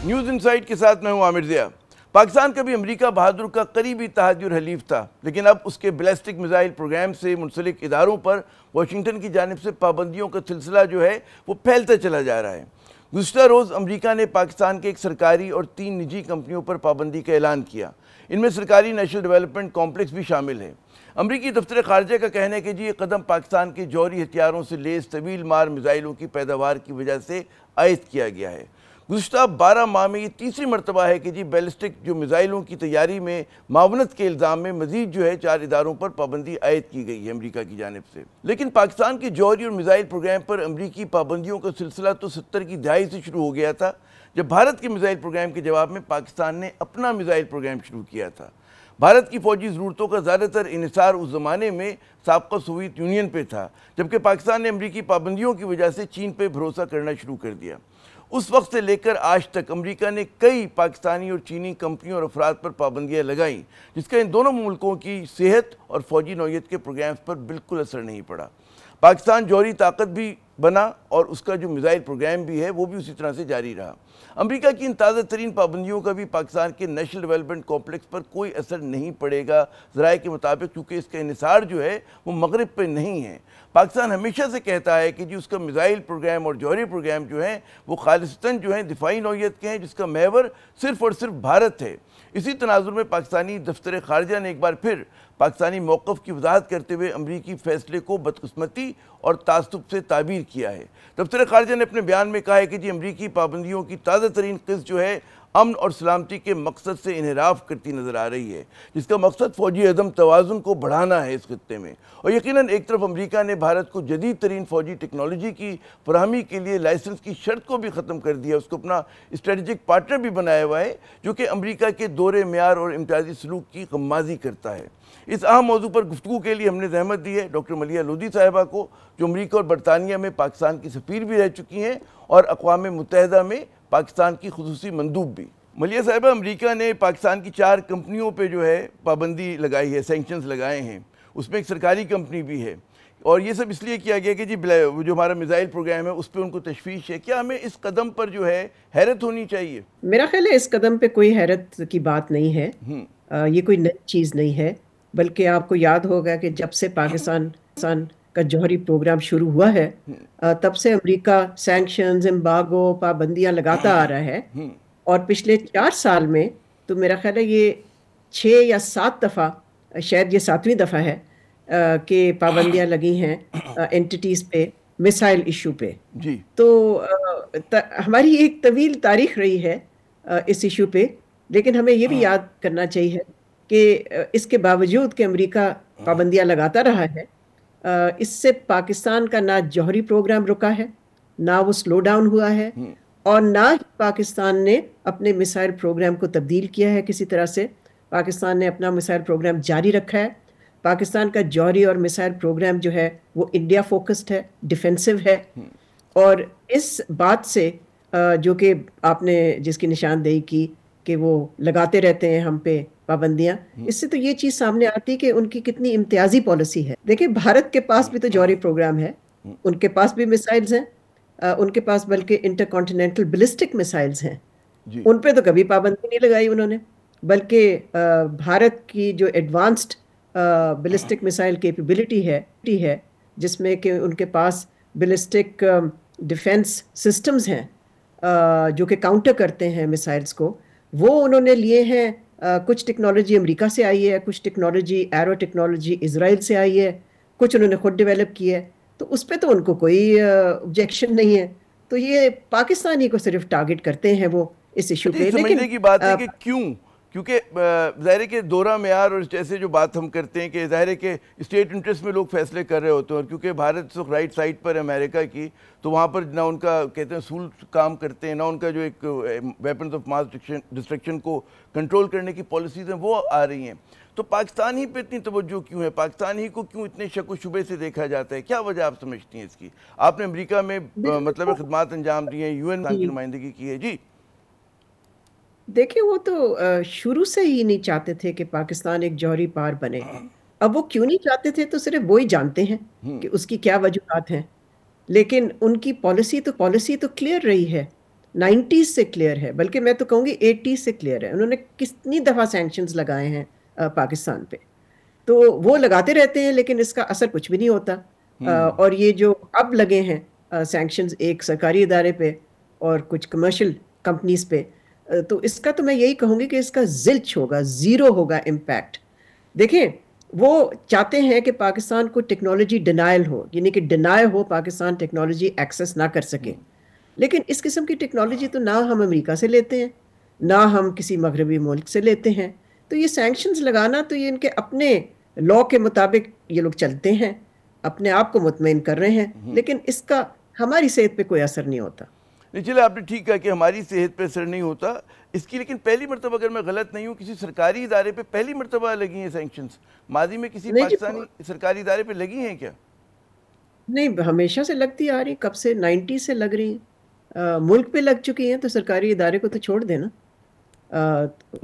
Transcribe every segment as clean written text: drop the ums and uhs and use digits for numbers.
News insight کے ساتھ میں ہوں عامر ضیاء۔ پاکستان کبھی امریکہ بہادر کا قریبی اتحادی اور حلیف تھا، لیکن اب اس کے بیلسٹک میزائل پروگرام سے منسلک اداروں پر واشنگٹن کی جانب سے پابندیوں کا سلسلہ جو ہے وہ پھیلتا چلا جا رہا ہے۔ گزشتہ روز امریکہ نے پاکستان کے ایک سرکاری اور 3 نجی کمپنیوں پر پابندی کا اعلان کیا۔ ان میں سرکاری نیشنل ڈیولپمنٹ کمپلیکس بھی شامل ہے۔ امریکی دفتر خارجہ کا کہنا ہے کہ یہ قدم پاکستان کے جوہری ہتھیاروں سے لیس طویل مار میزائلوں کی پیداوار کی وجہ سے عائد کیا گیا ہے۔ گزشتہ 12 ماہ میں یہ تیسری مرتبہ ہے کہ بیلسٹک میزائلوں کی تیاری میں معاونت کے الزام میں مزید 4 اداروں پر پابندی عائد کی گئی ہے امریکہ کی جانب سے۔ لیکن پاکستان کے جوہری اور میزائل پروگرام پر امریکی پابندیوں کا سلسلہ تو 70 کی دہائی سے شروع ہو گیا تھا، جب بھارت کے میزائل پروگرام کے جواب میں پاکستان نے اپنا میزائل پروگرام شروع کیا تھا۔ بھارت کی فوجی ضرورتوں کا زیادہ تر انحصار اس زمانے میں سابقہ سوویت یونین پہ تھا، جبکہ پاکستان نے امریکی پابندیوں کی وجہ سے چین پہ بھروسہ کرنا شروع کر دیا۔ اس وقت سے لے کر آج تک امریکہ نے کئی پاکستانی اور چینی کمپنیوں اور افراد پر پابندیاں لگائیں، جس کا ان دونوں ملکوں کی صحت اور فوجی نوعیت کے پروگرامز پر بالکل اثر نہیں پڑا۔ پاکستان جوہری طاقت بھی بنا اور اس کا میزائل پروگرام بھی ہے وہ بھی اسی طرح سے جاری رہا۔ امریکہ کی ان تازہ ترین پابندیوں کا بھی پاکستان کے نیشنل ڈیولپمنٹ کمپلیکس پر کوئی اثر نہیں پڑے گا ذرائع کے مطابق، کیونکہ اس کا انحصار وہ مغرب پہ نہیں ہے۔ پاکستان ہمیشہ سے کہتا ہے کہ اس کا میزائل پروگرام اور جوہری پروگرام وہ خالصتاً دفاعی نوعیت کے ہیں، جس کا محور صرف اور صرف بھارت ہے۔ اسی تناظر میں پاکستانی دفتر خارجہ نے ایک بار پھر پاکستانی موقف کی وضاحت کرتے ہوئے امریکی فیصلے کو بدقسمتی اور تعصب سے تعبیر کیا ہے۔ دفتر خارجہ نے اپنے بیان میں کہا ہے کہ امریکی پابندیوں کی تازہ ترین قسط امن اور سلامتی کے مقصد سے انحراف کرتی نظر آ رہی ہے، جس کا مقصد فوجی عدم توازن کو بڑھانا ہے اس خطے میں۔ اور یقیناً ایک طرف امریکہ نے بھارت کو جدید ترین فوجی ٹیکنالوجی کی فراہمی کے لیے لائسنس کی شرط کو بھی ختم کر دیا، اس کو اپنا اسٹریٹجک پارٹنر بھی بنایا ہوا ہے، جو کہ امریکہ کے دور معیار اور امتیازی سلوک کی غمازی کرتا ہے۔ اس اہم موضوع پر گفتگو کے لیے ہم نے زحمت دی ہے ڈاکٹر ملیحہ لودھی صاحبہ کو، جو امریکہ اور برطانیہ میں پاکستان کی سفیر بھی رہ چکی ہیں اور اقوام متحدہ میں پاکستان کی خصوصی مندوب بھی۔ ملیحہ صاحبہ، امریکہ نے پاکستان کی 4 کمپنیوں پہ پابندی لگائی ہے، سینکشنز لگائے ہیں، اس میں ایک سرکاری کمپنی بھی ہے، اور یہ سب اس لیے کیا گیا کہ جو ہمارا میزائل پروگرام ہے اس پہ ان کو تشویش ہے۔ کیا ہمیں اس قدم پر حیرت ہونی چاہیے؟ میرا خیال ہے اس قدم پہ کوئی حیرت کی بات نہیں ہے، یہ کوئی نئی چیز نہیں ہے، بلکہ آپ کو یاد ہوگا کہ جب سے پاکستان کا جوہری پروگرام شروع ہوا ہے تب سے امریکہ سینکشنز، امبارگو، پابندیاں لگاتا آ رہا ہے، اور پچھلے 4 سال میں تو میرا خیال ہے یہ 6 یا 7 دفعہ، شاید یہ 7ویں دفعہ ہے کہ پابندیاں لگی ہیں اینٹیٹیز پہ، میسائل ایشو پہ۔ تو ہماری ایک طویل تاریخ رہی ہے اس ایشو پہ، لیکن ہمیں یہ بھی یاد کرنا چاہیے کہ اس کے باوجود کہ امریکہ پابندیاں لگاتا رہا ہے، اس سے پاکستان کا نہ جوہری پروگرام رکا ہے، نہ وہ سلو ڈاؤن ہوا ہے، اور نہ ہی پاکستان نے اپنے میسائل پروگرام کو تبدیل کیا ہے کسی طرح سے۔ پاکستان نے اپنا میسائل پروگرام جاری رکھا ہے۔ پاکستان کا جوہری اور میسائل پروگرام وہ انڈیا فوکسڈ ہے، ڈیفینسو ہے، اور اس بات سے جو کہ آپ نے جس کی نشاندہی کی کہ وہ لگاتے رہتے ہیں ہم پہ پابندیاں، اس سے تو یہ چیز سامنے آتی کہ ان کی کتنی امتیازی پالیسی ہے۔ دیکھیں، بھارت کے پاس بھی تو جوہری پروگرام ہے، ان کے پاس بھی میسائلز ہیں، ان کے پاس بلکہ انٹر کانٹیننٹل بلسٹک میسائلز ہیں، ان پہ تو کبھی پابندی نہیں لگائی انہوں نے، بلکہ بھارت کی جو ایڈوانسڈ بلسٹک میسائل کیپیبلٹی ہے جس میں کہ ان کے پاس بلسٹک ڈیفنس سسٹمز ہیں جو کہ کاؤنٹر کرتے ہیں میسائلز کو، وہ انہوں نے لیے ہیں۔ کچھ ٹیکنالوجی امریکہ سے آئی ہے، کچھ ٹیکنالوجی ایرو ٹیکنالوجی اسرائیل سے آئی ہے، کچھ انہوں نے خود ڈیولپ کی ہے، تو اس پہ تو ان کو کوئی آبجیکشن نہیں ہے۔ تو یہ پاکستانی کو صرف ٹارگٹ کرتے ہیں وہ اس ایشو پہ۔ سمجھنے کی بات ہے کہ کیونکہ ظاہر ہے کہ دورہ معیار اور جیسے جو بات ہم کرتے ہیں کہ ظاہر ہے کہ اسٹیٹ انٹرسٹ میں لوگ فیصلے کر رہے ہوتے ہیں، اور کیونکہ بھارت اس وقت رائٹ سائڈ پر ہے امریکہ کی، تو وہاں پر نہ ان کا کہتے ہیں اصول کام کرتے ہیں، نہ ان کا جو ایک ویپنز آف ماس ڈسٹرکشن کو کنٹرول کرنے کی پالیسیز ہیں وہ آ رہی ہیں۔ تو پاکستان ہی پہ اتنی توجہ کیوں ہے؟ پاکستان ہی کو کیوں اتنے شک و شبے سے دیکھا جاتا ہے؟ کیا وجہ آپ سمجھتی ہیں اس کی؟ آپ نے امریکہ میں مطلب خدمات انجام دی ہیں، یو این کی نمائندگی کی ہے۔ جی دیکھیں، وہ تو شروع سے ہی نہیں چاہتے تھے کہ پاکستان ایک جوہری پار بنے۔ اب وہ کیوں نہیں چاہتے تھے تو صرف وہی جانتے ہیں کہ اس کی کیا وجوہات ہیں، لیکن ان کی پالیسی تو کلیئر رہی ہے۔ 90s سے کلیئر ہے، بلکہ میں تو کہوں گی 80s سے کلیئر ہے. انہوں نے کتنی دفعہ سینکشنز لگائے ہیں پاکستان پہ، تو وہ لگاتے رہتے ہیں لیکن اس کا اثر کچھ بھی نہیں ہوتا. اور یہ جو اب لگے ہیں سینکشنز ایک سرکاری ادارے پہ اور کچھ کمرشل کمپنیز پہ، تو اس کا تو میں یہی کہوں گی کہ اس کا زلچ ہوگا، زیرو ہوگا امپیکٹ. دیکھیں وہ چاہتے ہیں کہ پاکستان کو ٹیکنالوجی ڈینائل ہو، یعنی کہ ڈینائی ہو، پاکستان ٹیکنالوجی ایکسیس نہ کر سکے. لیکن اس قسم کی ٹیکنالوجی تو نہ ہم امریکہ سے لیتے ہیں، نہ ہم کسی مغربی ملک سے لیتے ہیں. تو یہ سینکشنز لگانا تو یہ ان کے اپنے لا کے مطابق یہ لوگ چلتے ہیں، اپنے آپ کو مطمئن کر رہے ہیں، لیکن اس کا ہماری صحت پہ کوئی اثر نہیں ہوتا. نہیں چلے آپ نے ٹھیک کہا کہ ہماری صحت پہ اثر نہیں ہوتا اس کی، لیکن پہلی مرتبہ اگر میں غلط نہیں ہوں کسی سرکاری ادارے پہ پہلی مرتبہ لگی ہیں سینکشنز. ماضی میں کسی پاکستانی سرکاری ادارے پہ لگی ہیں کیا؟ نہیں، ہمیشہ سے لگتی آ رہی، کب سے 90 سے لگ رہی ہیں. ملک پہ لگ چکی ہیں تو سرکاری ادارے کو تو چھوڑ دینا.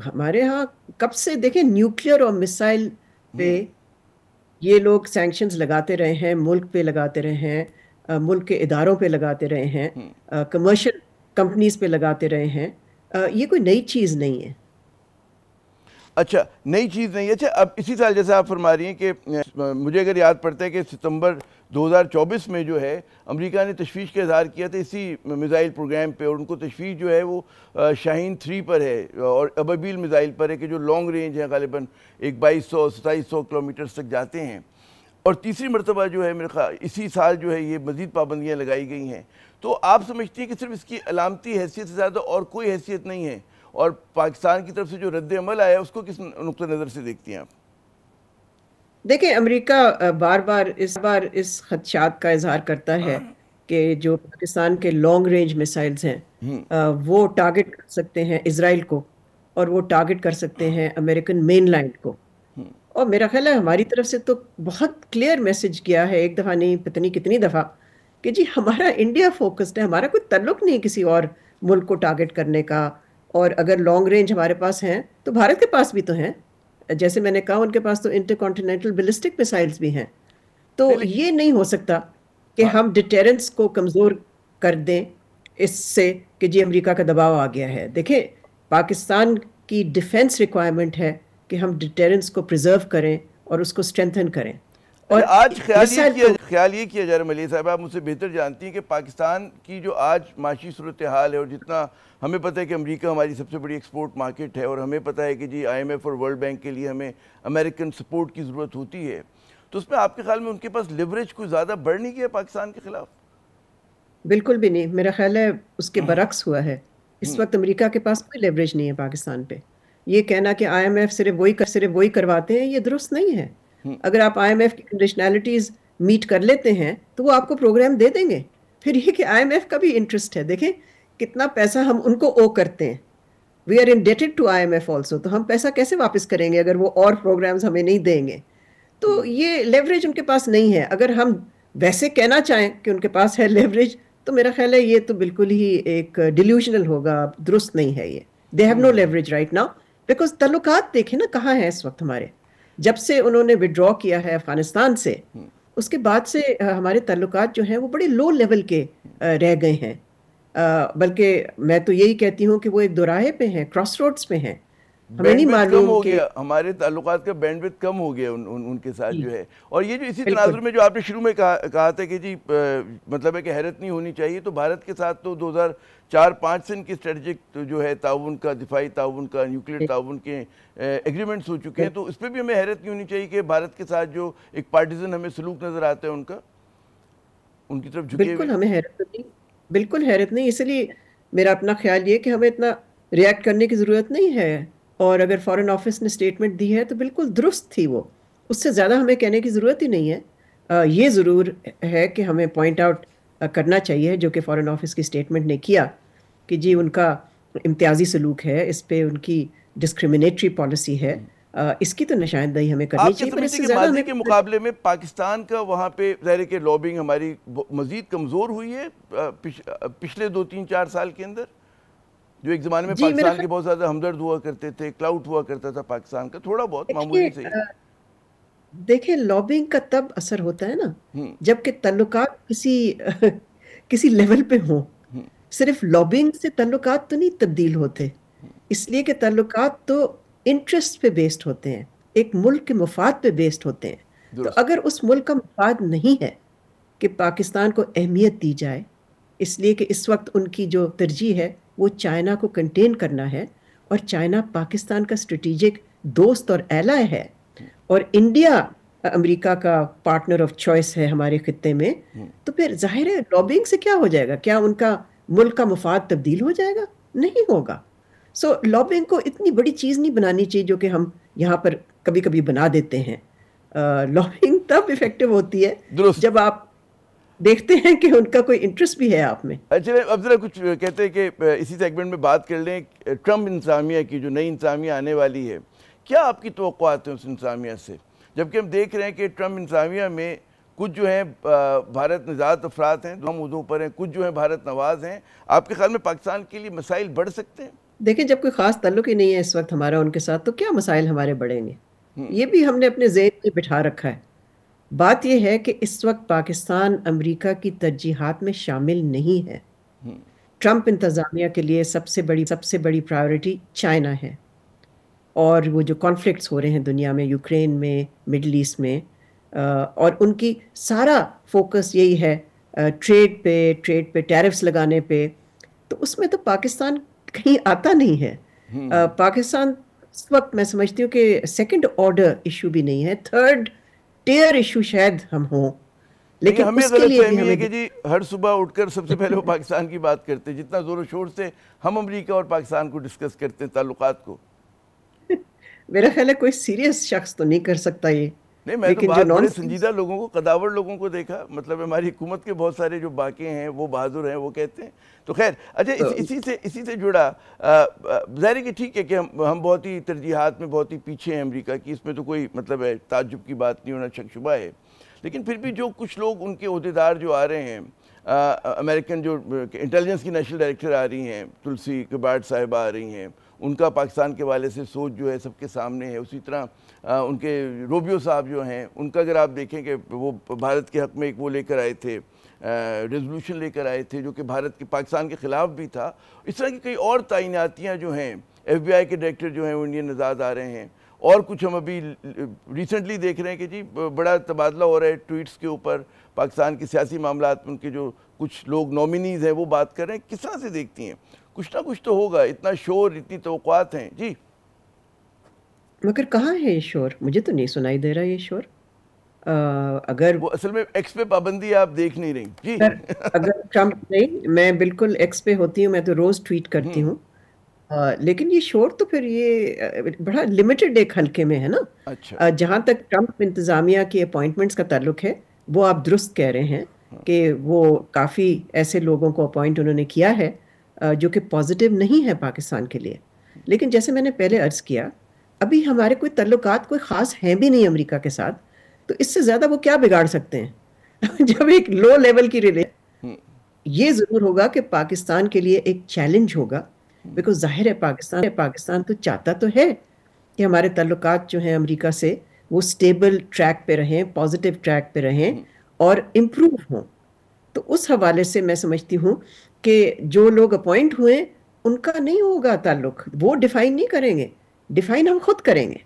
ہمارے ہاں کب سے دیکھیں نیوکلیئر اور میسائل پہ یہ لوگ سینکشنز لگاتے رہے ہیں، ملک پہ لگاتے رہے ہیں، ملک کے اداروں پہ لگاتے رہے ہیں، کمرشل کمپنیز پہ لگاتے رہے ہیں. یہ کوئی نئی چیز نہیں ہے. اچھا نئی چیز نہیں ہے. اچھا اب اسی سال جیسے آپ فرما رہی ہیں کہ مجھے اگر یاد پڑتا ہے کہ ستمبر 2024 میں جو ہے امریکہ نے تشویش کا اظہار کیا تھا اسی میزائل پروگرام پہ، اور ان کو تشویش جو ہے وہ شاہین 3 پر ہے اور ابابیل میزائل پر ہے کہ جو لانگ رینج ہیں، غالباً 2200-2700 کلومیٹرز تک جاتے ہیں. اور تیسری مرتبہ جو ہے میرے خیال اسی سال جو ہے یہ مزید پابندیاں لگائی گئی ہیں. تو آپ سمجھتی ہیں کہ صرف اس کی علامتی حیثیت سے زیادہ اور کوئی حیثیت نہیں ہے، اور پاکستان کی طرف سے جو رد عمل آیا اس کو کس نقطہ نظر سے دیکھتی ہیں آپ؟ دیکھیں امریکہ بار بار اس خدشات کا اظہار کرتا ہے کہ جو پاکستان کے لانگ رینج میسائلز ہیں وہ ٹارگٹ کر سکتے ہیں اسرائیل کو، اور وہ ٹارگٹ کر سکتے ہیں امریکن مین لینڈ کو. اور میرا خیال ہے ہماری طرف سے تو بہت کلیئر میسج کیا ہے، ایک دفعہ نہیں پتہ نہیں کتنی دفعہ، کہ جی ہمارا انڈیا فوکسڈ ہے، ہمارا کوئی تعلق نہیں کسی اور ملک کو ٹارگٹ کرنے کا. اور اگر لانگ رینج ہمارے پاس ہیں تو بھارت کے پاس بھی تو ہیں، جیسے میں نے کہا ان کے پاس تو انٹر کانٹیننٹل بیلسٹک میسائلز بھی ہیں. تو یہ نہیں ہو سکتا کہ ہم ڈیٹیرنس کو کمزور کر دیں اس سے کہ جی امریکہ کا دباؤ آ گیا ہے. دیکھیں پاکستان کی ڈیفنس ریکوائرمنٹ ہے کہ ہم ڈیٹیرنس کو پریزرو کریں اور اس کو اسٹرینتھن کریں. اور آج خیال یہ کیا جا رہا ہے ملیح صاحب، آپ مجھ سے بہتر جانتی ہیں کہ پاکستان کی جو آج معاشی صورتحال ہے، اور جتنا ہمیں پتہ ہے کہ امریکہ ہماری سب سے بڑی ایکسپورٹ مارکیٹ ہے، اور ہمیں پتہ ہے کہ جی IMF اور ورلڈ بینک کے لیے ہمیں امریکن سپورٹ کی ضرورت ہوتی ہے، تو اس میں آپ کے خیال میں ان کے پاس لیوریج کوئی زیادہ بڑھ نہیں گیا پاکستان کے خلاف؟ بالکل بھی نہیں، میرا خیال ہے اس کے برعکس ہوا ہے. اس وقت امریکہ کے پاس کوئی لیوریج نہیں ہے پاکستان پہ. یہ کہنا کہ IMF صرف وہی کرواتے ہیں، یہ درست نہیں ہے. اگر آپ IMF کی کنڈیشنالٹیز میٹ کر لیتے ہیں تو وہ آپ کو پروگرام دے دیں گے. پھر یہ کہ IMF کا بھی انٹرسٹ ہے، دیکھیں کتنا پیسہ ہم ان کو او کرتے ہیں. We are indebted to IMF also, تو ہم پیسہ کیسے واپس کریں گے اگر وہ اور پروگرامز ہمیں نہیں دیں گے؟ تو یہ لیوریج ان کے پاس نہیں ہے. اگر ہم ویسے کہنا چاہیں کہ ان کے پاس ہے لیوریج، تو میرا خیال ہے یہ تو بالکل ہی ایک ڈیلیوژنل ہوگا، درست نہیں ہے. یہ they have no leverage right now, because تعلقات دیکھیں نا کہاں ہیں اس وقت ہمارے. جب سے انہوں نے وڈرا کیا ہے افغانستان سے، اس کے بعد سے ہمارے تعلقات جو ہیں وہ بڑے لو لیول کے رہ گئے ہیں. بلکہ میں تو یہی کہتی ہوں کہ وہ ایک دوراہے پہ ہیں، کراس روڈز پہ ہیں. ہمیں نہیں بینڈ وڈتھ کم معلوم ہو کہ گیا، ہمارے تعلقات کا بینڈ وڈتھ کم ہو گیا ان کے ساتھ جو ہے. اور یہ جو اسی بالکل تناظر میں جو آپ نے شروع میں کہا تھا کہ جی مطلب ہے کہ حیرت نہیں ہونی چاہیے، تو بھارت کے ساتھ تو 2004-05 سے ان کی اسٹریٹجک جو ہے تعاون کا، دفاعی تعاون کا، نیوکلیئر تعاون کے ایگریمنٹس ہو چکے ہیں. تو اس پہ بھی ہمیں حیرت نہیں ہونی چاہیے کہ بھارت کے ساتھ جو ایک پارٹیزن ہمیں سلوک نظر آتا ہے ان کا، ان کی طرف جھکے ہوئے. بالکل ہمیں حیرت نہیں، بالکل حیرت نہیں. اس لیے میرا اپنا خیال یہ کہ ہمیں اتنا ریئیکٹ کرنے کی ضرورت نہیں ہے. اور اگر فارن آفس نے اسٹیٹمنٹ دی ہے تو بالکل درست تھی، وہ اس سے زیادہ ہمیں کہنے کی ضرورت ہی نہیں ہے. یہ ضرور ہے کہ ہمیں پوائنٹ آؤٹ کرنا چاہیے جو کہ فارن آفس کی اسٹیٹمنٹ نے کیا کہ جی ان کا امتیازی سلوک ہے، اس پہ ان کی ڈسکریمنیٹری پالیسی ہے. اس کی تو نشاندہی ہمیں کرنی آپ کیا چاہیے، پر اس سمجھتے سے ہیں کہ زیادہ ماضی ہمیں کے مقابلے میں پاکستان کا وہاں پہ ظاہر ہے کہ لابنگ ہماری مزید کمزور ہوئی ہے پچھلے 2-3-4 سال کے اندر؟ جو ایک زمانے میں جی میرا پاکستان کے بہت زیادہ ہمدرد ہوا کرتے تھے، کلاؤٹ ہوا کرتا تھا پاکستان کا، تھوڑا بہت معمولی سے ہی. دیکھیں لابنگ کا تب اثر ہوتا ہے نا جب کہ تعلقات کسی لیول پہ ہوں. صرف لابنگ سے تعلقات تو نہیں تبدیل ہوتے، اس لیے کہ تعلقات تو انٹرسٹ پہ بیسڈ ہوتے ہیں، ایک ملک کے مفاد پہ بیسڈ ہوتے ہیں۔ تو درست. اگر اس ملک کا مفاد نہیں ہے کہ پاکستان کو اہمیت دی جائے، اس لیے کہ اس وقت ان کی جو ترجیح ہے وہ چائنا کو کنٹین کرنا ہے، اور چائنا پاکستان کا اسٹریٹجک دوست اور ایلائے ہے، اور انڈیا امریکہ کا پارٹنر آف چوائس ہے ہمارے خطے میں، تو پھر ظاہر ہے لابنگ سے کیا ہو جائے گا؟ کیا ان کا ملک کا مفاد تبدیل ہو جائے گا؟ نہیں ہوگا۔ سو لابنگ کو اتنی بڑی چیز نہیں بنانی چاہیے جو کہ ہم یہاں پر کبھی کبھی بنا دیتے ہیں۔ لابنگ تب افیکٹو ہوتی ہے درست. جب آپ دیکھتے ہیں کہ ان کا کوئی انٹرسٹ بھی ہے آپ میں۔ اچھا اب ذرا کچھ کہتے ہیں کہ اسی سیگمنٹ میں بات کر لیں ٹرمپ انتظامیہ کی، جو نئی انتظامیہ آنے والی ہے، کیا آپ کی توقعات ہیں اس انتظامیہ سے؟ جبکہ ہم دیکھ رہے ہیں کہ ٹرمپ انتظامیہ میں کچھ جو ہیں بھارت نژاد افراد ہیں، دو موضوع پر ہیں، کچھ جو ہیں بھارت نواز ہیں۔ آپ کے خیال میں پاکستان کے لیے مسائل بڑھ سکتے ہیں؟ دیکھیں جب کوئی خاص تعلق ہی نہیں ہے اس وقت ہمارا ان کے ساتھ، تو کیا مسائل ہمارے بڑھیں گے؟ یہ بھی ہم نے اپنے ذہن میں بٹھا رکھا ہے۔ بات یہ ہے کہ اس وقت پاکستان امریکہ کی ترجیحات میں شامل نہیں ہے۔ ٹرمپ انتظامیہ کے لیے سب سے بڑی پرائیورٹی چائنا ہے، اور وہ جو کانفلکٹس ہو رہے ہیں دنیا میں، یوکرین میں، مڈل ایسٹ میں، اور ان کی سارا فوکس یہی ہے ٹریڈ پہ ٹیرفز لگانے پہ، تو اس میں تو پاکستان کہیں آتا نہیں ہے۔ پاکستان اس وقت میں سمجھتی ہوں کہ سیکنڈ آرڈر ایشو بھی نہیں ہے، تھرڈ ٹیئر ایشو شاید ہم ہوں، لیکن ہمیں اس کے غلط لیے بھی فہمی ہے ہمیں کہ جی ہر صبح اٹھ کر سب سے پہلے وہ پاکستان کی بات کرتے ہیں، جتنا زور و شور سے ہم امریکہ اور پاکستان کو ڈسکس کرتے ہیں تعلقات کو۔ میرا خیال ہے کوئی سیریس شخص تو نہیں کر سکتا یہ، نہیں، میں تو لیکن جو بات نان بڑے سنجیدہ لوگوں کو، قداور لوگوں کو دیکھا، مطلب ہماری حکومت کے بہت سارے جو باقی ہیں وہ بہادر ہیں، وہ کہتے ہیں۔ تو خیر اچھا اسی سے جڑا ظاہر ہے کہ ٹھیک ہے کہ ہم بہت ہی ترجیحات میں بہت ہی پیچھے ہیں امریکہ کی، اس میں تو کوئی مطلب ہے تعجب کی بات نہیں ہونا، شک شبہ ہے، لیکن پھر بھی جو کچھ لوگ ان کے عہدیدار جو آ رہے ہیں، امریکن جو انٹیلیجنس کی نیشنل ڈائریکٹر آ رہی ہیں، تلسی گبارڈ صاحبہ آ رہی ہیں، ان کا پاکستان کے حوالے سے سوچ جو ہے سب کے سامنے ہے۔ اسی طرح ان کے روبیو صاحب جو ہیں، ان کا اگر آپ دیکھیں کہ وہ بھارت کے حق میں ایک وہ لے کر آئے تھے، ریزولوشن لے کر آئے تھے جو کہ بھارت کے پاکستان کے خلاف بھی تھا۔ اس طرح کی کئی اور تعیناتیاں جو ہیں، ایف بی آئی کے ڈائریکٹر جو ہیں وہ انڈین نژاد آ رہے ہیں، اور کچھ ہم ابھی ریسنٹلی دیکھ رہے ہیں کہ جی بڑا تبادلہ ہو رہا ہے ٹویٹس کے اوپر، پاکستان کی سیاسی معاملات میں ان کے جو کچھ لوگ نومینیز ہیں وہ بات کر رہے ہیں۔ کس طرح سے دیکھتی ہیں؟ کچھ نہ کچھ تو ہوگا، اتنا شور، اتنی توقعات ہیں جی۔ مگر کہاں ہے یہ شور؟ مجھے تو نہیں سنائی دے رہا یہ شور۔ اگر وہ اصل میں ایکس پہ پابندی آپ دیکھ نہیں رہی جی۔ اگر ٹرمپ نہیں، میں بالکل ایکس پہ ہوتی ہوں، میں تو روز ٹویٹ کرتی ہوں، لیکن یہ شور تو پھر یہ بڑا لمیٹڈ ایک حلقے میں ہے نا۔ اچھا جہاں تک ٹرمپ انتظامیہ کی اپوائنٹمنٹس کا تعلق ہے، وہ آپ درست کہہ رہے ہیں کہ وہ کافی ایسے لوگوں کو اپوائنٹ انہوں نے کیا ہے جو کہ پازیٹیو نہیں ہے پاکستان کے لیے، لیکن جیسے میں نے پہلے عرض کیا، ابھی ہمارے کوئی تعلقات کوئی خاص ہیں بھی نہیں امریکہ کے ساتھ، تو اس سے زیادہ وہ کیا بگاڑ سکتے ہیں؟ جب ایک لو لیول کی یہ ضرور ہوگا کہ پاکستان کے لیے ایک چیلنج ہوگا، بیکاز ظاہر ہے پاکستان تو چاہتا تو ہے کہ ہمارے تعلقات جو ہیں امریکہ سے وہ سٹیبل ٹریک پہ رہیں، پازیٹیو ٹریک پہ رہیں اور امپروو ہوں۔ تو اس حوالے سے میں سمجھتی ہوں کہ جو لوگ اپوائنٹ ہوئے ان کا نہیں ہوگا تعلق، وہ ڈیفائن نہیں کریں گے، ڈیفائن ہم خود کریں گے۔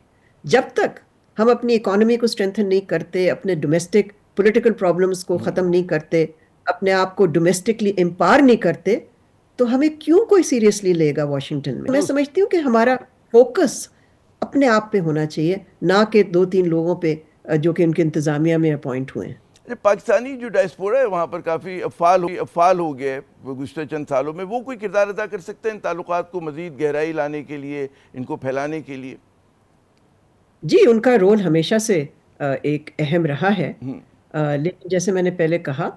جب تک ہم اپنی اکانومی کو اسٹرینتھن نہیں کرتے، اپنے ڈومیسٹک پولیٹیکل پرابلمز کو ختم نہیں کرتے، اپنے آپ کو ڈومیسٹکلی امپاور نہیں کرتے، تو ہمیں کیوں کوئی سیریسلی لے گا واشنگٹن میں؟ میں سمجھتی ہوں کہ ہمارا فوکس اپنے آپ پہ ہونا چاہیے، نہ کہ 2-3 لوگوں پہ جو کہ ان کے انتظامیہ میں اپوائنٹ ہوئے ہیں۔ پاکستانی جو ڈائسپورا ہے وہاں پر کافی افعال ہو گیا ہے گزشتہ چند سالوں میں، وہ کوئی کردار ادا کر سکتے ہیں ان تعلقات کو مزید گہرائی لانے کے لیے، ان کو پھیلانے کے لیے؟ جی، ان کا رول ہمیشہ سے ایک اہم رہا ہے، لیکن جیسے میں نے پہلے کہا،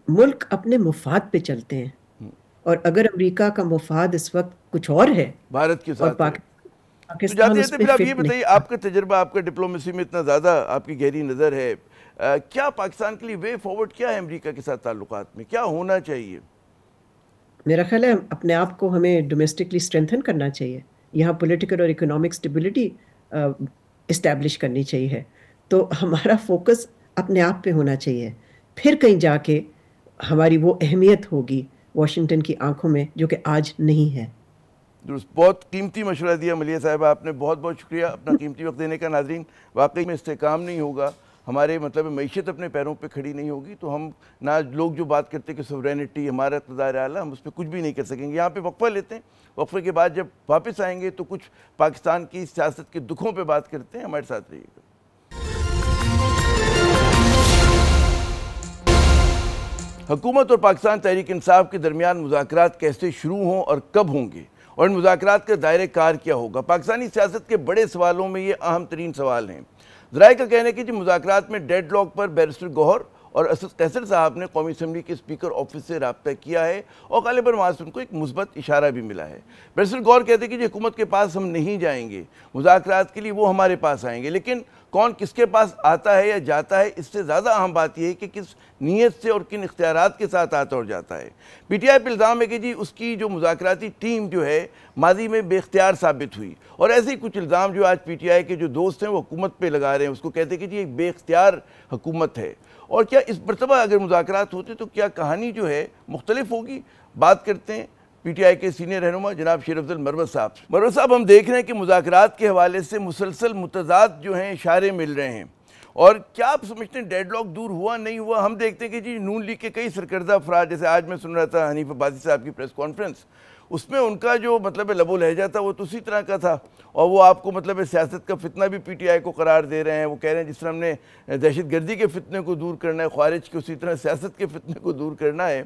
ملک اپنے مفاد پہ چلتے ہیں، اور اگر امریکہ کا مفاد اس وقت کچھ اور ہے بھارت کے اور ساتھ ہے، تو پاکستان جاتے اس ہیں پہ پھر آپ یہ فٹ نہیں۔ بتائیے، آپ کا تجربہ، آپ کا ڈپلومیسی میں اتنا زیادہ آپ کی گہری نظر ہے، کیا پاکستان کے لیے وے فارورڈ کیا ہے امریکہ کے ساتھ تعلقات میں؟ کیا ہونا چاہیے؟ میرا خیال ہے اپنے آپ کو ہمیں ڈومیسٹکلی اسٹرینتھن کرنا چاہیے، یہاں پولیٹیکل اور اکنامک اسٹیبلٹی اسٹیبلش کرنی چاہیے، تو ہمارا فوکس اپنے آپ پہ ہونا چاہیے، پھر کہیں جا کے ہماری وہ اہمیت ہوگی، واشنگٹن کی آنکھوں میں، جو کہ آج نہیں ہے۔ درست، بہت قیمتی مشورہ دیا ملیحہ صاحبہ آپ نے، بہت بہت شکریہ اپنا قیمتی وقت دینے کا۔ ناظرین، واقعی میں استحکام نہیں ہوگا، ہمارے معیشت اپنے پیروں پہ کھڑی نہیں ہوگی تو ہم نہ لوگ جو بات کرتے کہ سورینٹی ہمارا اقتدار اعلیٰ، ہم اس پہ کچھ بھی نہیں کر سکیں گے۔ یہاں پہ وقفہ لیتے ہیں، وقفے کے بعد جب واپس آئیں گے تو کچھ پاکستان کی سیاست کے دکھوں پہ بات کرتے ہیں، ہمارے ساتھ رہیے گا۔ حکومت اور پاکستان تحریک انصاف کے درمیان مذاکرات کیسے شروع ہوں اور کب ہوں گے، اور ان مذاکرات کا دائرہ کار کیا ہوگا؟ پاکستانی سیاست کے بڑے سوالوں میں یہ اہم ترین سوال ہیں۔ ذرائع کا کہنا ہے کہ مذاکرات میں ڈیڈ لاک پر بیرسٹر گوہر اور اسد قیصر صاحب نے قومی اسمبلی کے اسپیکر آفس سے رابطہ کیا ہے اور غالباً وہاں سے ان کو ایک مثبت اشارہ بھی ملا ہے۔ بیرسٹر گوہر کہتے ہیں کہ حکومت کے پاس ہم نہیں جائیں گے، مذاکرات کے لیے وہ ہمارے پاس آئیں گے، لیکن کون کس کے پاس آتا ہے یا جاتا ہے، اس سے زیادہ اہم بات یہ ہے کہ کس نیت سے اور کن اختیارات کے ساتھ آتا اور جاتا ہے۔ پی ٹی آئی پہ الزام ہے کہ اس کی جو مذاکراتی ٹیم جو ہے ماضی میں بے اختیار ثابت ہوئی، اور ایسے ہی کچھ الزام جو آج پی ٹی آئی کے جو دوست ہیں وہ حکومت پہ لگا رہے ہیں، اس کو کہتے ہیں کہ ایک بے اختیار حکومت ہے۔ اور کیا اس مرتبہ اگر مذاکرات ہوتے تو کیا کہانی جو ہے مختلف ہوگی؟ بات کرتے ہیں پی ٹی آئی کے سینئر رہنما جناب شیر افضل مروت صاحب۔ مروت صاحب، ہم دیکھ رہے ہیں کہ مذاکرات کے حوالے سے مسلسل متضاد جو ہیں اشارے مل رہے ہیں، اور کیا آپ سمجھتے ہیں ڈیڈ لاک دور ہوا نہیں ہوا؟ ہم دیکھتے ہیں کہ نون لیگ کے کئی سرکردہ افراد، جیسے آج میں سن رہا تھا حنیف عباسی صاحب کی پریس کانفرنس، اس میں ان کا جو لب و لہجہ تھا وہ تو اسی طرح کا تھا، اور وہ آپ کو سیاست کا فتنہ بھی پی ٹی آئی کو قرار دے رہے ہیں۔ وہ کہہ رہے ہیں جس طرح ہم نے دہشت گردی کے فتنے کو دور کرنا ہے خوارج کے، اسی طرح سیاست کے فتنے کو دور کرنا ہے۔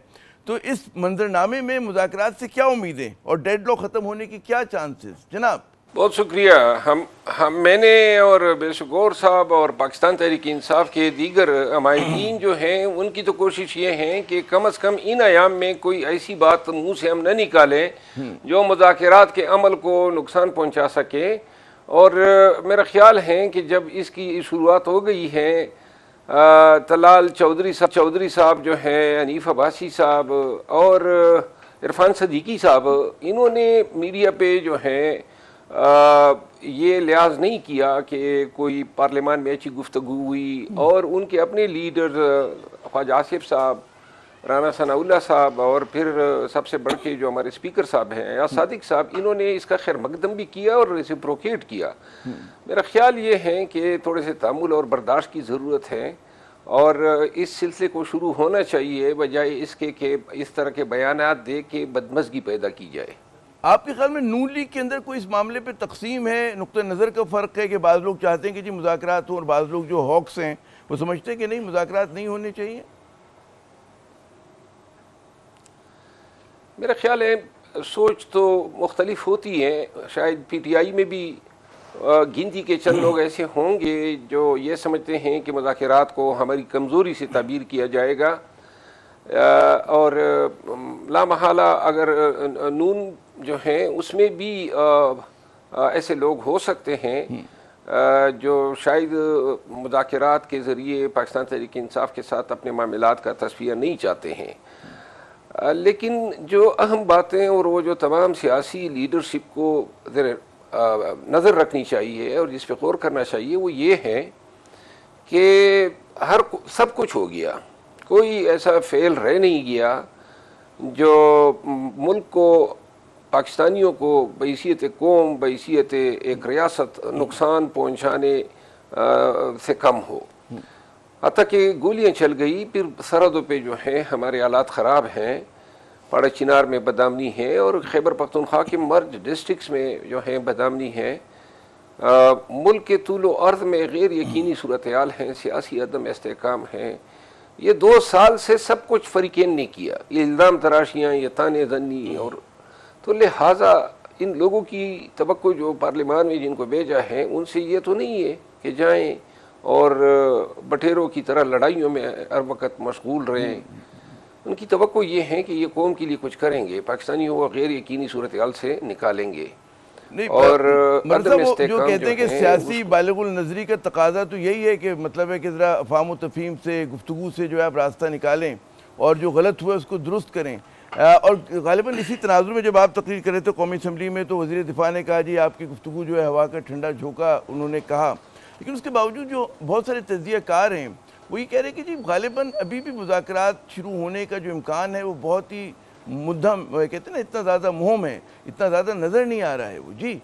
تو اس منظرنامے میں مذاکرات سے کیا امیدیں اور ڈیڈ لاک ختم ہونے کی کیا چانسز؟ جناب بہت شکریہ۔ میں نے اور بیرسٹر گوہر صاحب اور پاکستان تحریک انصاف کے دیگر عمائدین جو ہیں ان کی تو کوشش یہ ہے کہ کم از کم ان ایام میں کوئی ایسی بات منہ سے ہم نہ نکالیں جو مذاکرات کے عمل کو نقصان پہنچا سکے، اور میرا خیال ہے کہ جب اس کی شروعات ہو گئی ہے، طلال چودھری صاحب جو ہیں، حنیف عباسی صاحب اور عرفان صدیقی صاحب، انہوں نے میڈیا پہ جو ہے یہ لحاظ نہیں کیا کہ کوئی پارلیمان میں اچھی گفتگو ہوئی، اور ان کے اپنے لیڈر خواجہ آصف صاحب، رانا ثناء اللہ صاحب، اور پھر سب سے بڑھ کے جو ہمارے اسپیکر صاحب ہیں یا صادق صاحب، انہوں نے اس کا خیر مقدم بھی کیا اور ریسیپروکیٹ کیا۔ میرا خیال یہ ہے کہ تھوڑے سے تحمل اور برداشت کی ضرورت ہے، اور اس سلسلے کو شروع ہونا چاہیے بجائے اس کے کہ اس طرح کے بیانات دے کے بدمزگی پیدا کی جائے۔ آپ کے خیال میں نون لیگ کے اندر کوئی اس معاملے پہ تقسیم ہے، نقطہ نظر کا فرق ہے کہ بعض لوگ چاہتے ہیں کہ مذاکرات ہوں، اور بعض لوگ جو ہاکس ہیں وہ سمجھتے ہیں کہ نہیں، مذاکرات نہیں ہونے چاہیے؟ میرا خیال ہے سوچ تو مختلف ہوتی ہے، شاید پی ٹی آئی میں بھی گنتی کے چند لوگ ایسے ہوں گے جو یہ سمجھتے ہیں کہ مذاکرات کو ہماری کمزوری سے تعبیر کیا جائے گا، اور لامحالہ اگر نون جو ہیں اس میں بھی ایسے لوگ ہو سکتے ہیں جو شاید مذاکرات کے ذریعے پاکستان تحریک انصاف کے ساتھ اپنے معاملات کا تصفیہ نہیں چاہتے ہیں، لیکن جو اہم باتیں اور وہ جو تمام سیاسی لیڈرشپ کو نظر رکھنی چاہیے اور جس پہ غور کرنا چاہیے وہ یہ ہے کہ سب کچھ ہو گیا، کوئی ایسا فعل رہ نہیں گیا جو ملک کو، پاکستانیوں کو بحیثیت قوم، بحیثیت ایک ریاست نقصان پہنچانے سے کم ہو۔ حتیٰ کہ گولیاں چل گئی، پھر سرحدوں پہ جو ہیں ہمارے حالات خراب ہیں، پاڑا چنار میں بدامنی ہے، اور خیبر پختونخوا کے مرج ڈسٹرکٹس میں جو ہیں بدامنی ہے، ملک کے طول و عرض میں غیر یقینی صورتحال ہیں، سیاسی عدم استحکام ہیں۔ یہ 2 سال سے سب کچھ فریقین نے کیا، یہ الزام تراشیاں، یہ طعنے زنی، اور تو لہٰذا ان لوگوں کی توقع جو پارلیمان میں جن کو بھیجا ہے ان سے یہ تو نہیں ہے کہ جائیں اور بٹیروں کی طرح لڑائیوں میں ہر وقت مشغول رہیں۔ ان کی توقع یہ ہے کہ یہ قوم کے لیے کچھ کریں گے، پاکستانیوں کو غیر یقینی صورتحال سے نکالیں گے۔ اور جو کہتے ہیں کہ سیاسی بالغ النظری کا تقاضا تو یہی ہے کہ کہ ذرا افہام و تفہیم سے، گفتگو سے جو ہے آپ راستہ نکالیں اور جو غلط ہوا ہے اس کو درست کریں۔ اور غالباً اسی تناظر میں جب آپ تقریر کر رہے تھے قومی اسمبلی میں تو وزیر دفاع نے کہا جی آپ کی گفتگو جو ہے ہوا کا ٹھنڈا جھونکا، انہوں نے کہا، لیکن اس کے باوجود جو بہت سارے تجزیہ کار ہیں وہ یہ کہہ رہے ہیں کہ جی غالباً ابھی بھی مذاکرات شروع ہونے کا جو امکان ہے وہ بہت ہی مدھم کہتے ہیں نا اتنا زیادہ مہم ہے, اتنا زیادہ نظر نہیں آ رہا ہے وہ. جی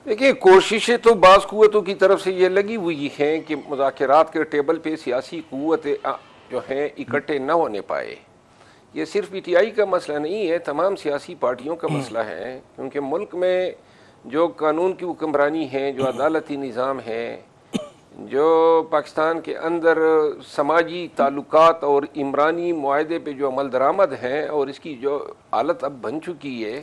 دیکھیے کوششیں تو بعض قوتوں کی طرف سے یہ لگی ہوئی ہیں کہ مذاکرات کے ٹیبل پہ سیاسی قوتیں جو ہیں اکٹھے نہ ہونے پائے. یہ صرف پی ٹی آئی کا مسئلہ نہیں ہے, تمام سیاسی پارٹیوں کا مسئلہ ہے, کیونکہ ملک میں جو قانون کی حکمرانی ہے, جو عدالتی نظام ہے, جو پاکستان کے اندر سماجی تعلقات اور عمرانی معاہدے پہ جو عمل درآمد ہیں اور اس کی جو حالت اب بن چکی ہے,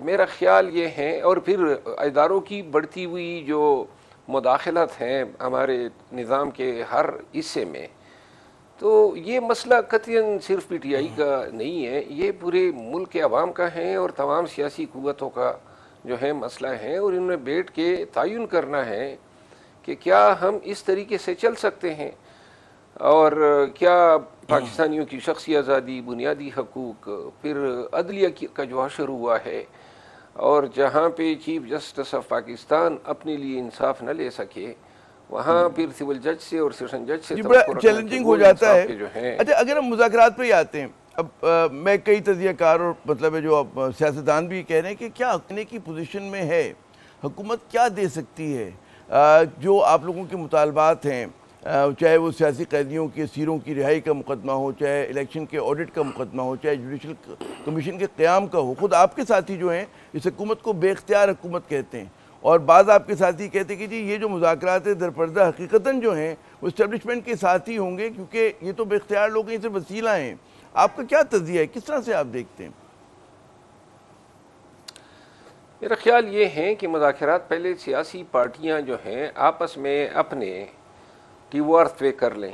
میرا خیال یہ ہے, اور پھر اداروں کی بڑھتی ہوئی جو مداخلت ہیں ہمارے نظام کے ہر حصے میں, تو یہ مسئلہ قطعاً صرف پی ٹی آئی کا نہیں ہے, یہ پورے ملک کے عوام کا ہے اور تمام سیاسی قوتوں کا جو ہے مسئلہ ہے, اور انہیں بیٹھ کے تعین کرنا ہے کہ کیا ہم اس طریقے سے چل سکتے ہیں, اور کیا پاکستانیوں کی شخصی آزادی, بنیادی حقوق, پھر عدلیہ کا جو حشر ہوا ہے, اور جہاں پہ چیف جسٹس آف پاکستان اپنے لیے انصاف نہ لے سکے, وہاں پھر سول جج سے اور سیشن جج سے بڑا چیلنجنگ ہو جاتا ہے. اچھا اگر ہم مذاکرات پہ ہی آتے ہیں, اب میں کئی تجزیہ کار اور مطلب ہے جو اب سیاستدان بھی کہہ رہے ہیں کہ کیا حکمنے کی پوزیشن میں ہے, حکومت کیا دے سکتی ہے, جو آپ لوگوں کے مطالبات ہیں, چاہے وہ سیاسی قیدیوں کی اسیروں کی رہائی کا مقدمہ ہو, چاہے الیکشن کے آڈٹ کا مقدمہ ہو, چاہے جوڈیشل کمیشن کے قیام کا ہو. خود آپ کے ساتھی جو ہیں اس حکومت کو بے اختیار حکومت کہتے ہیں, اور بعض آپ کے ساتھی کہتے ہیں کہ جی یہ جو مذاکرات درپردہ حقیقتاً جو ہیں وہ اسٹیبلشمنٹ کے ساتھ ہی ہوں گے, کیونکہ یہ تو بے اختیار لوگ ہیں, یہ صرف وسیلہ ہیں. آپ کا کیا تجزیہ ہے, کس طرح سے آپ دیکھتے ہیں؟ میرا خیال یہ ہے کہ مذاکرات پہلے سیاسی پارٹیاں جو ہیں آپس میں اپنے ٹی وارتھ پہ کر لیں.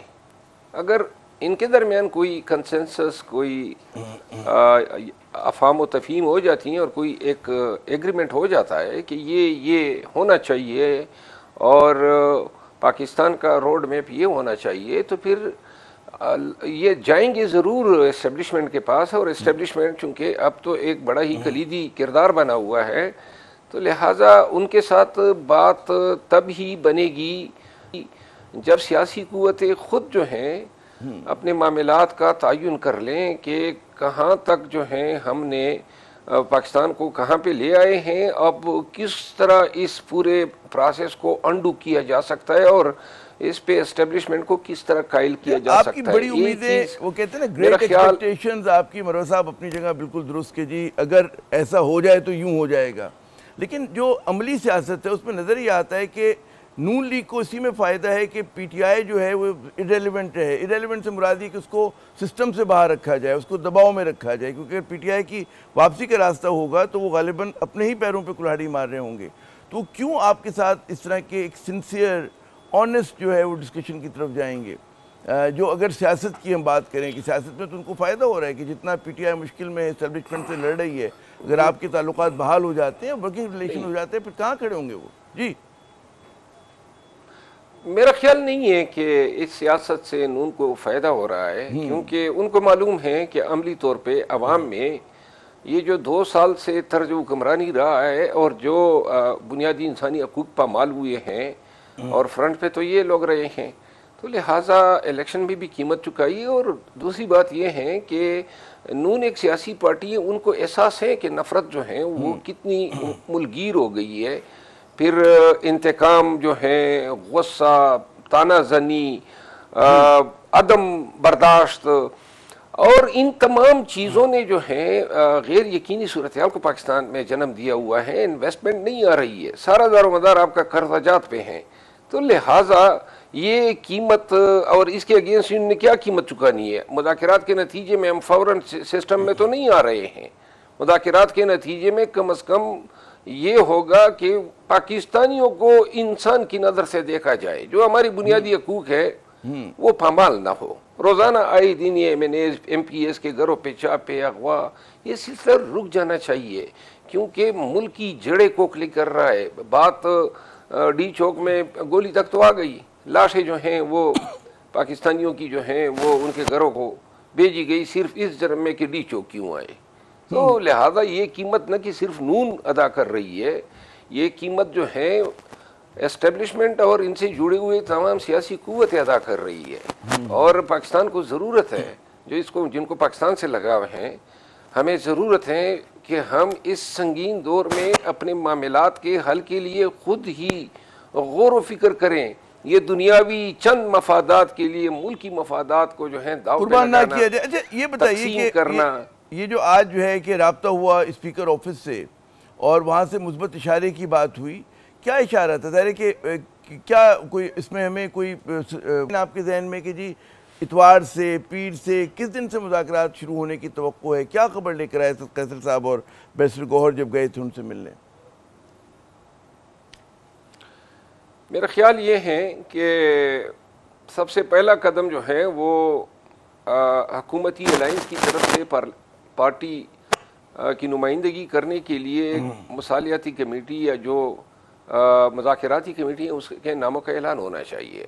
اگر ان کے درمیان کوئی کنسنسس, کوئی افہام و تفہیم ہو جاتی ہیں اور کوئی ایک ایگریمنٹ ہو جاتا ہے کہ یہ ہونا چاہیے اور پاکستان کا روڈ میپ یہ ہونا چاہیے, تو پھر یہ جائیں گے ضرور اسٹیبلشمنٹ کے پاس, اور اسٹیبلشمنٹ چونکہ اب تو ایک بڑا ہی کلیدی کردار بنا ہوا ہے, تو لہٰذا ان کے ساتھ بات تب ہی بنے گی جب سیاسی قوتیں خود جو ہیں اپنے معاملات کا تعین کر لیں کہ کہاں تک جو ہیں ہم نے پاکستان کو کہاں پہ لے آئے ہیں, اب کس طرح اس پورے پروسیس کو انڈو کیا جا سکتا ہے, اور اس پہ اسٹیبلشمنٹ کو کس طرح قائل کیا جا سکتا ہے. آپ کی بڑی امیدیں, وہ کہتے ہیں نا گریٹ ایکسپیکٹیشنز, آپ کی مروہ صاحب اپنی جگہ بالکل درست کہ جی اگر ایسا ہو جائے تو یوں ہو جائے گا, لیکن جو عملی سیاست ہے اس میں نظر یہ آتا ہے کہ نون لیگ کو اسی میں فائدہ ہے کہ پی ٹی آئی جو ہے وہ ایرریلیونٹ ہے. ایرریلیونٹ سے مراد یہ کہ اس کو سسٹم سے باہر رکھا جائے, اس کو دباؤ میں رکھا جائے, کیونکہ پی ٹی آئی کی واپسی کا راستہ ہوگا تو وہ غالباً اپنے ہی پیروں پہ کلہاڑی مار رہے ہوں گے. تو کیوں آپ کے ساتھ اس طرح کے ایک سنسیئر آنیسٹ جو ہے وہ ڈسکشن کی طرف جائیں گے, جو اگر سیاست کی ہم بات کریں کہ سیاست میں تو ان کو فائدہ ہو رہا ہے کہ جتنا پی ٹی آئی مشکل میں اسٹیبلشمنٹ سے لڑ رہی ہے, اگر آپ کے تعلقات بحال ہو جاتے ہیں, ورکنگ ریلیشن ہو جاتے ہیں, پھر کہاں کھڑے ہوں گے وہ؟ جی میرا خیال نہیں ہے کہ اس سیاست سے نون کو فائدہ ہو رہا ہے, کیونکہ ان کو معلوم ہے کہ عملی طور پہ عوام میں یہ جو 2 سال سے طرز حکمرانی رہا ہے اور جو بنیادی انسانی حقوق پامال ہوئے ہیں اور فرنٹ پہ تو یہ لوگ رہے ہیں, تو لہٰذا الیکشن میں بھی قیمت چکائی ہے. اور دوسری بات یہ ہے کہ نون ایک سیاسی پارٹی ہے, ان کو احساس ہے کہ نفرت جو ہے وہ کتنی ملگیر ہو گئی ہے, پھر انتقام جو ہے, غصہ, تانا زنی, عدم برداشت, اور ان تمام چیزوں نے جو ہے غیر یقینی صورتحال کو پاکستان میں جنم دیا ہوا ہے. انویسٹمنٹ نہیں آ رہی ہے, سارا دار و مدار آپ کا قرضہ جات پہ ہیں, تو لہٰذا یہ قیمت, اور اس کے اگینسٹ ان نے کیا قیمت چکانی ہے. مذاکرات کے نتیجے میں ہم فوراً سسٹم میں تو نہیں آ رہے ہیں, مذاکرات کے نتیجے میں کم از کم یہ ہوگا کہ پاکستانیوں کو انسان کی نظر سے دیکھا جائے, جو ہماری بنیادی حقوق ہے وہ پامال نہ ہو. روزانہ آئے دن یہ ایم پی ایس کے گھروں پہ چاپے, اغوا, یہ سلسلہ رک جانا چاہیے, کیونکہ ملک کی جڑیں کھوکھلی کر رہا ہے. بات ڈی چوک میں گولی تک تو آ گئی, لاشیں جو ہیں وہ پاکستانیوں کی جو ہیں وہ ان کے گھروں کو بھیجی گئی صرف اس جرم میں کہ ڈی چوک کیوں آئے. تو لہٰذا یہ قیمت نہ کہ صرف نون ادا کر رہی ہے, یہ قیمت جو ہے اسٹیبلشمنٹ اور ان سے جڑے ہوئے تمام سیاسی قوتیں ادا کر رہی ہے، اور پاکستان کو ضرورت ہے، جن کو پاکستان سے لگاؤ ہیں، ہمیں ضرورت ہے کہ ہم اس سنگین دور میں اپنے معاملات کے حل کے لیے خود ہی غور و فکر کریں. یہ دنیاوی چند مفادات کے لیے ملکی مفادات کو جو ہے داؤ پہ قربان نہ لگانا، کیا جائے. اچھا یہ بتائیے کہ یہ جو آج جو ہے کہ رابطہ ہوا اسپیکر آفس سے اور وہاں سے مثبت اشارے کی بات ہوئی، کیا اشارہ تھا؟ ظاہر ہے کہ کیا کوئی اس میں ہمیں کوئی آپ کے ذہن میں کہ جی اتوار سے پیر سے کس دن سے مذاکرات شروع ہونے کی توقع ہے؟ کیا خبر لے کر آئے قیصر صاحب اور بیرسٹر گوہر جب گئے تھے ان سے ملنے؟ میرا خیال یہ ہے کہ سب سے پہلا قدم جو ہے وہ حکومتی الائنس کی طرف سے پارٹی کی نمائندگی کرنے کے لیے مصالحتی کمیٹی یا جو مذاکراتی کمیٹی ہے اس کے ناموں کا اعلان ہونا چاہیے.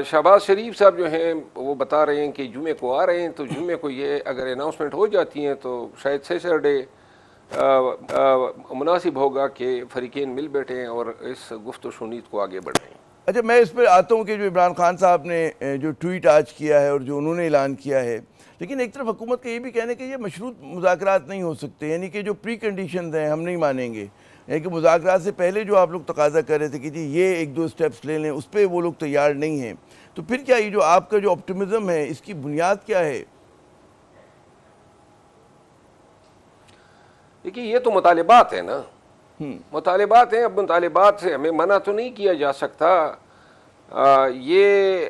شہباز شریف صاحب جو ہیں وہ بتا رہے ہیں کہ جمعے کو آ رہے ہیں، تو جمعے کو یہ اگر اناؤنسمنٹ ہو جاتی ہیں تو شاید سیٹرڈے مناسب ہوگا کہ فریقین مل بیٹھیں اور اس گفت و شنید کو آگے بڑھائیں. اچھا میں اس پہ آتا ہوں کہ جو عمران خان صاحب نے جو ٹویٹ آج کیا ہے اور جو انہوں نے اعلان کیا ہے، لیکن ایک طرف حکومت کا یہ بھی کہنا ہے کہ یہ مشروط مذاکرات نہیں ہو سکتے، یعنی کہ جو پری کنڈیشنز ہیں ہم نہیں مانیں گے، یعنی کہ مذاکرات سے پہلے جو آپ لوگ تقاضا کر رہے تھے کہ جی یہ ایک دو سٹیپس لے لیں، اس پہ وہ لوگ تیار نہیں ہیں. تو پھر کیا یہ جو آپ کا جو آپٹیمزم ہے اس کی بنیاد کیا ہے؟ دیکھیے یہ تو مطالبات ہیں نا، مطالبات ہیں. اب مطالبات سے ہمیں منع تو نہیں کیا جا سکتا. یہ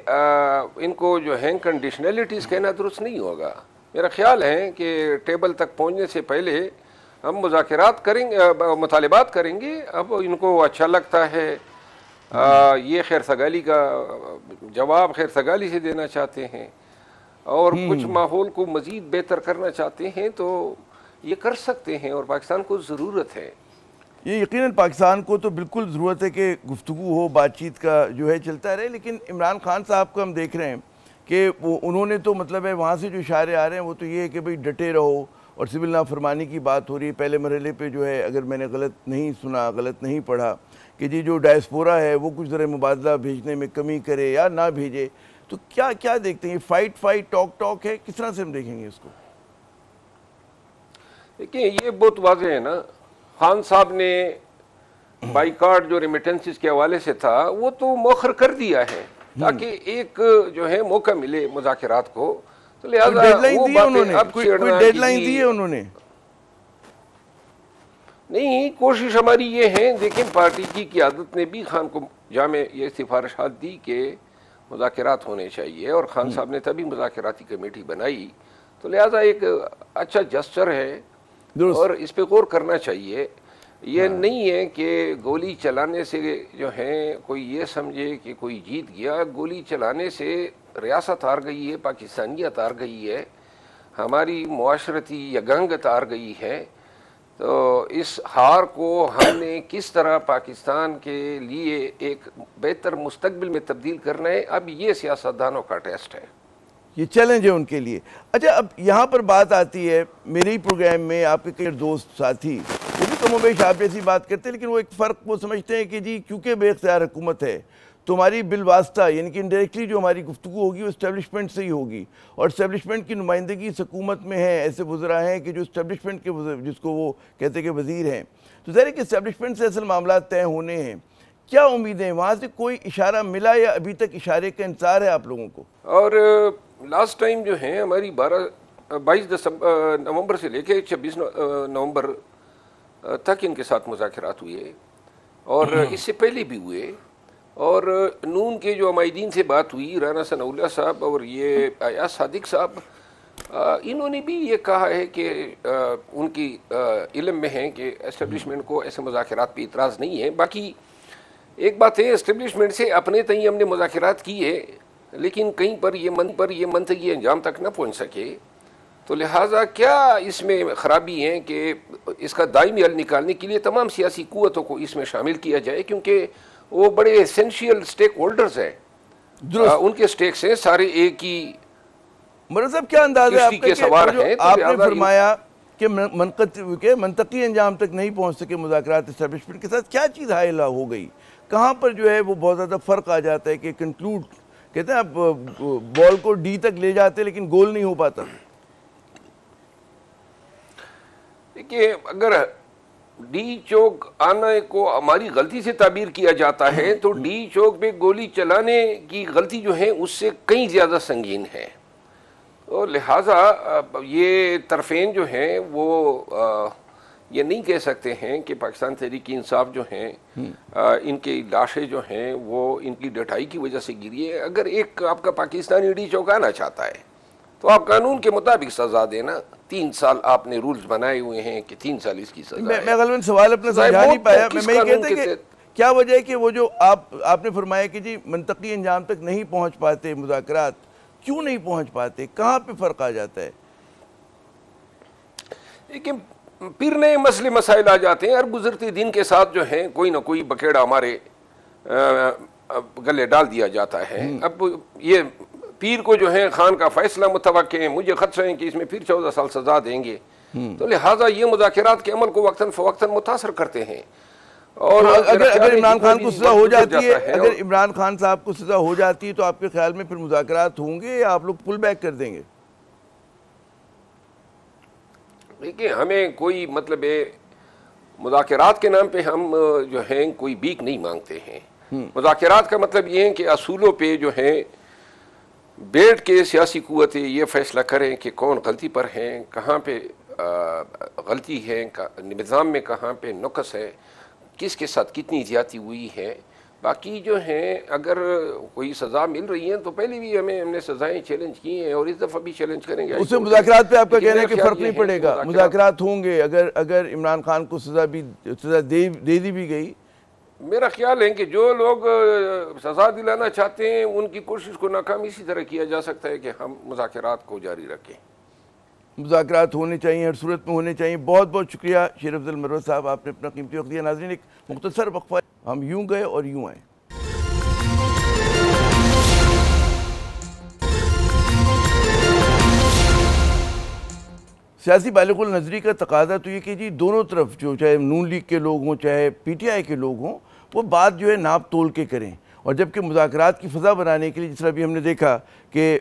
ان کو جو ہے کنڈیشنلٹیز کہنا درست نہیں ہوگا. میرا خیال ہے کہ ٹیبل تک پہنچنے سے پہلے ہم مذاکرات کریں گے، مطالبات کریں گے. اب ان کو اچھا لگتا ہے، یہ خیر سگالی کا جواب خیر سگالی سے دینا چاہتے ہیں اور کچھ ماحول کو مزید بہتر کرنا چاہتے ہیں تو یہ کر سکتے ہیں، اور پاکستان کو ضرورت ہے. یہ یقیناً پاکستان کو تو بالکل ضرورت ہے کہ گفتگو ہو، بات چیت کا جو ہے چلتا رہے. لیکن عمران خان صاحب کو ہم دیکھ رہے ہیں کہ انہوں نے تو مطلب ہے وہاں سے جو اشارے آ رہے ہیں وہ تو یہ ہے کہ بھئی ڈٹے رہو، اور سول نافرمانی کی بات ہو رہی ہے. پہلے مرحلے پہ جو ہے اگر میں نے غلط نہیں سنا، غلط نہیں پڑھا کہ جی جو ڈائسپورا ہے وہ کچھ ذرا مبادلہ بھیجنے میں کمی کرے یا نہ بھیجے. تو کیا دیکھتے ہیں؟ فائٹ ٹاک ہے، کس طرح سے ہم دیکھیں گے اس کو؟ دیکھیں یہ بہت واضح ہے نا. خان صاحب نے بائیکاٹ جو ریمیٹنسز کے حوالے سے تھا وہ تو مؤخر کر دیا ہے تاکہ ایک جو ہے موقع ملے مذاکرات کو. تو لہٰذا وہ باتیں اب چھیڑنا، ڈیڈ لائن دی ہے انہوں نے نہیں. کوشش ہماری یہ ہے، دیکھیں پارٹی کی قیادت نے بھی خان کو جامع یہ سفارشات دی کہ مذاکرات ہونے چاہیے، اور خان صاحب نے تبھی مذاکراتی کمیٹی بنائی. تو لہٰذا ایک اچھا جسچر ہے اور اس پہ غور کرنا چاہیے. یہ نہیں ہے کہ گولی چلانے سے جو ہے کوئی یہ سمجھے کہ کوئی جیت گیا. گولی چلانے سے ریاست ہار گئی ہے، پاکستانیت ہار گئی ہے، ہماری معاشرتی یگانگت ہار گئی ہے. تو اس ہار کو ہم نے کس طرح پاکستان کے لیے ایک بہتر مستقبل میں تبدیل کرنا ہے، اب یہ سیاستدانوں کا ٹیسٹ ہے، یہ چیلنج ہے ان کے لیے. اچھا اب یہاں پر بات آتی ہے، میرے ہی پروگرام میں آپ کے کئی دوست ساتھی وہ بھی کم و بیش آپ جیسی بات کرتے ہیں، لیکن وہ ایک فرق وہ سمجھتے ہیں کہ جی کیونکہ بے اختیار حکومت ہے تو ہماری بالواسطہ یعنی کہ انڈائریکٹلی جو ہماری گفتگو ہوگی وہ اسٹیبلشمنٹ سے ہی ہوگی، اور اسٹیبلشمنٹ کی نمائندگی اس حکومت میں ہے. ایسے وزراء ہیں کہ جو اسٹیبلشمنٹ کے جس کو وہ کہتے ہیں کہ وزیر ہیں. تو ظاہر ہے کہ اسٹیبلشمنٹ سے اصل معاملات طے ہونے ہیں. کیا امیدیں ہیں؟ وہاں سے کوئی اشارہ ملا یا ابھی تک اشارے کا انتظار ہے آپ لوگوں کو؟ اور لاسٹ ٹائم جو ہیں ہماری 22 نومبر سے لے کے 26 نومبر تک ان کے ساتھ مذاکرات ہوئے، اور اس سے پہلے بھی ہوئے. اور نون کے جو عمائدین سے بات ہوئی، رانا ثناء اللہ صاحب اور یہ ایاز صادق صاحب، انہوں نے بھی یہ کہا ہے کہ ان کی علم میں ہے کہ اسٹیبلشمنٹ کو ایسے مذاکرات پہ اعتراض نہیں ہے. باقی ایک بات ہے، اسٹیبلشمنٹ سے اپنے تئیں ہم نے مذاکرات کیے لیکن کہیں پر یہ منطقی انجام تک نہ پہنچ سکے. تو لہٰذا کیا اس میں خرابی ہیں کہ اس کا دائمی حل نکالنے کے لیے تمام سیاسی قوتوں کو اس میں شامل کیا جائے، کیونکہ وہ بڑے ایسینشیل سٹیک ہولڈرز ہیں، ان کے سٹیکس ہیں سارے ایک ہی مرزب. کیا اندازہ ہے آپ کا کہ آپ نے فرمایا کہ منطقی انجام تک نہیں پہنچ سکے مذاکرات اسٹیبلشمنٹ کے ساتھ، کیا چیز حائل ہو گئی؟ کہاں پر جو ہے وہ بہت زیادہ فرق آ جاتا ہے کہ کنکلوڈ کہتے ہیں آپ بال کو ڈی تک لے جاتے لیکن گول نہیں ہو پاتا؟ دیکھیے اگر ڈی چوک آنے کو ہماری غلطی سے تعبیر کیا جاتا ہے تو ڈی چوک پہ گولی چلانے کی غلطی جو ہے اس سے کئی زیادہ سنگین ہے، اور لہٰذا یہ طرفین جو ہیں وہ یہ نہیں کہہ سکتے ہیں کہ پاکستان تحریک انصاف جو ہیں ان کی لاشیں جو ہیں وہ ان کی ڈٹائی کی وجہ سے گری ہے۔ اگر ایک آپ کا پاکستانی ڈی چوک آنا چاہتا ہے تو آپ قانون کے مطابق سزا دینا، 3 سال آپ نے رولز بنائے ہوئے ہیں کہ 3 سال اس کی سزا ہے۔ میں غالباً سوال اپنا سمجھا نہیں پایا، میں یہ کہتا کہ کیا وجہ ہے کہ وہ جو آپ نے فرمایا کہ جی منطقی انجام تک نہیں پہنچ پاتے مذاکرات، کیوں نہیں پہنچ پاتے؟ کہاں پہ فرق آ جاتا ہے؟ لیکن پھر نئے مسئلے مسائل آ جاتے ہیں، ہر گزرتے دن کے ساتھ جو ہیں کوئی نہ کوئی بکیڑا ہمارے گلے ڈال دیا جاتا ہے۔ اب یہ پیر کو جو ہے خان کا فیصلہ متوقع ہے، مجھے خدشہ ہے کہ اس میں پھر 14 سال سزا دیں گے، تو لہٰذا یہ مذاکرات کے عمل کو وقتاً فوقتاً متاثر کرتے ہیں۔ اور اگر عمران خان کو سزا ہو جاتی ہے، اگر عمران خان صاحب کو سزا ہو جاتی ہے تو آپ کے خیال میں پھر مذاکرات ہوں گے یا آپ لوگ پل بیک کر دیں گے؟ دیکھیں ہمیں کوئی مطلب مذاکرات کے نام پہ ہم جو ہیں کوئی بیک نہیں مانگتے ہیں۔ مذاکرات کا مطلب یہ ہے کہ اصولوں پہ جو ہیں بیٹھ کے سیاسی قوتیں یہ فیصلہ کریں کہ کون غلطی پر ہیں، کہاں پہ غلطی ہے، نظام میں کہاں پہ نقص ہے، کس کے ساتھ کتنی زیادتی ہوئی ہے۔ باقی جو ہیں اگر کوئی سزا مل رہی ہے تو پہلے بھی ہم نے سزائیں چیلنج کی ہیں اور اس دفعہ بھی چیلنج کریں گے۔ اس سے مذاکرات پہ آپ کا کہنا ہے کہ فرق نہیں پڑے گا، مذاکرات ہوں گے اگر عمران خان کو سزا دے دی بھی گئی؟ میرا خیال ہے کہ جو لوگ سزا دلانا چاہتے ہیں ان کی کوشش کو ناکام اسی طرح کیا جا سکتا ہے کہ ہم مذاکرات کو جاری رکھیں۔ مذاکرات ہونے چاہیے، ہر صورت میں ہونے چاہیے۔ بہت بہت شکریہ شیر افضل مروت صاحب، آپ نے اپنا قیمتی وقت دیا۔ ناظرین ایک مختصر وقفہ، ہم یوں گئے اور یوں آئے۔ سیاسی بالغ النظری کا تقاضا تو یہ کہ جی دونوں طرف جو چاہے نون لیگ کے لوگ ہوں چاہے پی ٹی آئی کے لوگ ہوں وہ بات جو ہے ناپ تول کے کریں، اور جبکہ مذاکرات کی فضا بنانے کے لیے جس طرح بھی ہم نے دیکھا کہ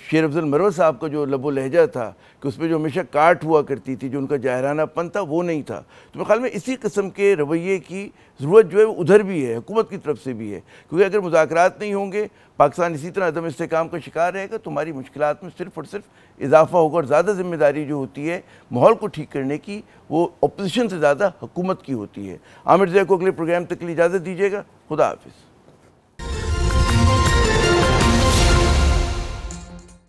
شیر افضل مروت صاحب کا جو لب و لہجہ تھا کہ اس میں جو ہمیشہ کاٹ ہوا کرتی تھی، جو ان کا جاہرانہ پن تھا وہ نہیں تھا، تو میرے خیال میں اسی قسم کے رویے کی ضرورت جو ہے وہ ادھر بھی ہے، حکومت کی طرف سے بھی ہے، کیونکہ اگر مذاکرات نہیں ہوں گے، پاکستان اسی طرح عدم استحکام کا شکار رہے گا تو ہماری مشکلات میں صرف اور صرف اضافہ ہوگا، اور زیادہ ذمہ داری جو ہوتی ہے ماحول کو ٹھیک کرنے کی وہ اپوزیشن سے زیادہ حکومت کی ہوتی ہے۔ عامر زیہ کو اگلے پروگرام تک کے لیے اجازت دیجیے گا۔ خدا حافظ۔